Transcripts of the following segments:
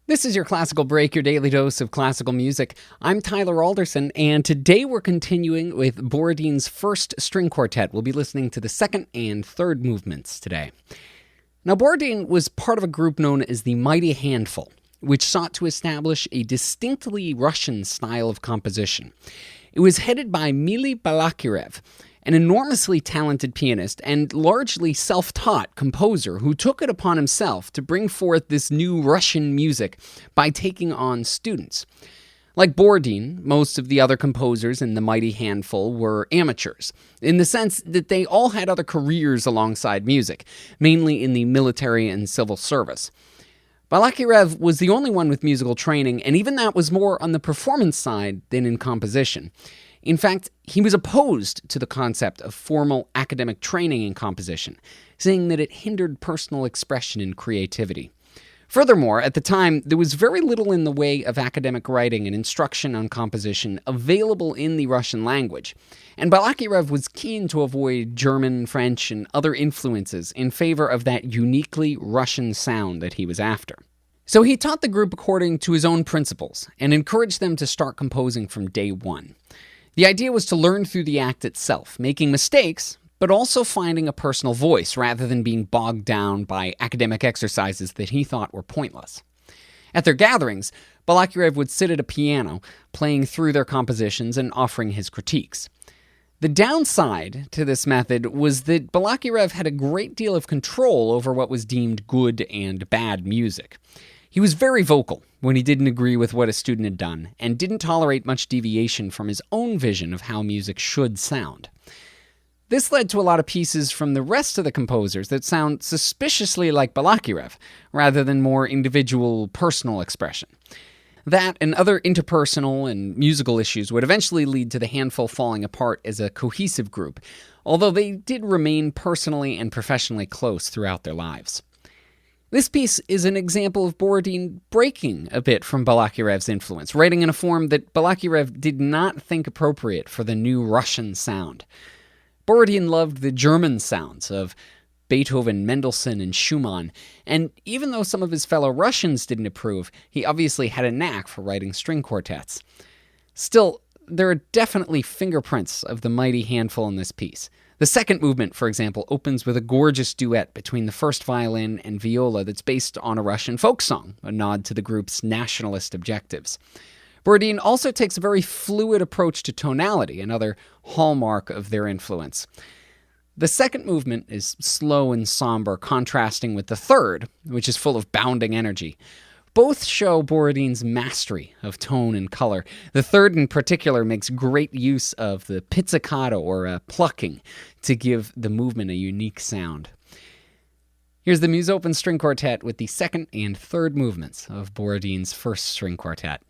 This is your Classical Break, your daily dose of classical music. I'm Tyler Alderson, and today we're continuing with Borodin's first string quartet. We'll be listening to the second and third movements today. Now, Borodin was part of a group known as the Mighty Handful, which sought to establish a distinctly Russian style of composition. It was headed by Mily Balakirev, an enormously talented pianist and largely self-taught composer who took it upon himself to bring forth this new Russian music by taking on students. Like Borodin, most of the other composers in the Mighty Handful were amateurs, in the sense that they all had other careers alongside music, mainly in the military and civil service. Balakirev was the only one with musical training, and even that was more on the performance side than in composition. In fact, he was opposed to the concept of formal academic training in composition, saying that it hindered personal expression and creativity. Furthermore, at the time, there was very little in the way of academic writing and instruction on composition available in the Russian language, and Balakirev was keen to avoid German, French, and other influences in favor of that uniquely Russian sound that he was after. So he taught the group according to his own principles and encouraged them to start composing from day one. The idea was to learn through the act itself, making mistakes, but also finding a personal voice rather than being bogged down by academic exercises that he thought were pointless. At their gatherings, Balakirev would sit at a piano, playing through their compositions and offering his critiques. The downside to this method was that Balakirev had a great deal of control over what was deemed good and bad music. He was very vocal when he didn't agree with what a student had done, and didn't tolerate much deviation from his own vision of how music should sound. This led to a lot of pieces from the rest of the composers that sound suspiciously like Balakirev, rather than more individual, personal expression. That and other interpersonal and musical issues would eventually lead to the Handful falling apart as a cohesive group, although they did remain personally and professionally close throughout their lives. This piece is an example of Borodin breaking a bit from Balakirev's influence, writing in a form that Balakirev did not think appropriate for the new Russian sound. Borodin loved the German sounds of Beethoven, Mendelssohn, and Schumann, and even though some of his fellow Russians didn't approve, he obviously had a knack for writing string quartets. Still, there are definitely fingerprints of the Mighty Handful in this piece. The second movement, for example, opens with a gorgeous duet between the first violin and viola that's based on a Russian folk song, a nod to the group's nationalist objectives. Borodin also takes a very fluid approach to tonality, another hallmark of their influence. The second movement is slow and somber, contrasting with the third, which is full of bounding energy. Both show Borodin's mastery of tone and color. The third in particular makes great use of the pizzicato or plucking to give the movement a unique sound. Here's the Muse Open String Quartet with the second and third movements of Borodin's first string quartet.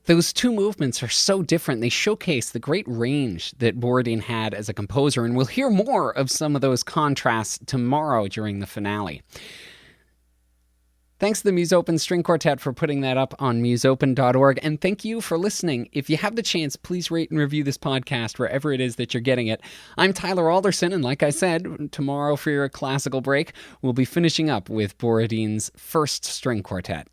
Those two movements are so different. They showcase the great range that Borodin had as a composer, and we'll hear more of some of those contrasts tomorrow during the finale. Thanks to the Musopen String Quartet for putting that up on musopen.org, and thank you for listening. If you have the chance, please rate and review this podcast wherever it is that you're getting it. I'm Tyler Alderson, and like I said, tomorrow for your classical break, we'll be finishing up with Borodin's first string quartet.